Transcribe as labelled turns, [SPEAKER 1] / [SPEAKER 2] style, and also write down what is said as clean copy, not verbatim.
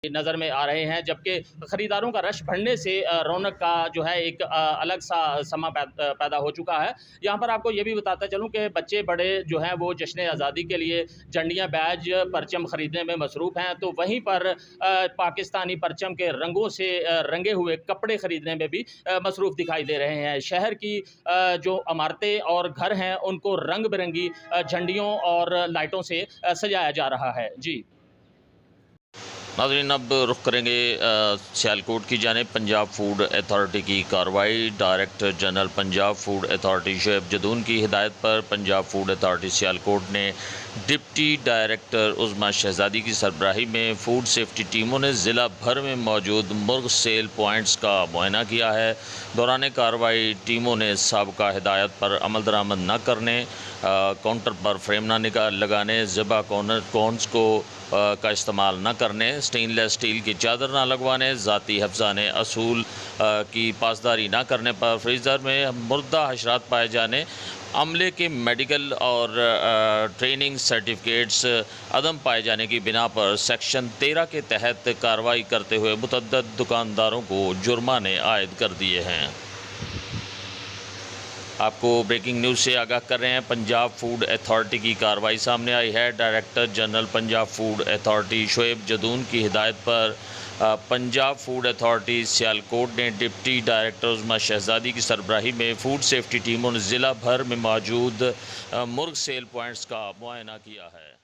[SPEAKER 1] नज़र में आ रहे हैं, जबकि ख़रीदारों का रश बढ़ने से रौनक का जो है एक अलग सा समा पैदा हो चुका है। यहाँ पर आपको ये भी बताता चलूँ कि बच्चे बड़े जो हैं वो जश्न आज़ादी के लिए झंडियाँ, बैज, परचम ख़रीदने में मसरूफ़ हैं, तो वहीं पर पाकिस्तानी परचम के रंगों से रंगे हुए कपड़े ख़रीदने में भी मसरूफ़ दिखाई दे रहे हैं। शहर की जो इमारतें और घर हैं उनको रंग-बिरंगी झंडियों और लाइटों से सजाया जा रहा है। जी।
[SPEAKER 2] नाज़रीन, अब रुख करेंगे सियालकोट की जानिब। पंजाब फूड अथॉरिटी की कार्रवाई। Director general Punjab food authority Shoaib Jadoon की हिदायत पर पंजाब फूड अथॉरिटी सियालकोट ने डिप्टी डायरेक्टर उज़मा शहज़ादी की सरबराही में फूड सेफ्टी टीमों ने ज़िला भर में मौजूद मुर्ग सेल पॉइंट्स का मुआयना किया है। दौरान कार्रवाई टीमों ने साबका हिदायत पर अमल दरामद न करने, काउंटर पर फ्रेम न लगाने, ज़िबा कॉर्नर्स को का इस्तेमाल न करने, स्टेनलेस स्टील की चादर न लगवाने, ज़ाती हिफ़्ज़ाने असूल की पासदारी न करने पर फ्रीज़र में मुर्दा हशरात पाए जाने, अमले के मेडिकल और ट्रेनिंग सर्टिफिकेट्स अदम पाए जाने की बिना पर सेक्शन 13 के तहत कार्रवाई करते हुए मुतअद्दिद दुकानदारों को जुर्माने आयद कर दिए हैं। आपको ब्रेकिंग न्यूज़ से आगाह कर रहे हैं। पंजाब फूड अथॉरिटी की कार्रवाई सामने आई है। Director general Punjab food authority Shoaib Jadoon की हिदायत पर पंजाब फूड अथॉरिटी सियालकोट ने डिप्टी डायरेक्टर उज़मा शहज़ादी की सरबराही में फूड सेफ्टी टीमों ने ज़िला भर में मौजूद मुर्ग सेल पॉइंट्स का मुआयना किया है।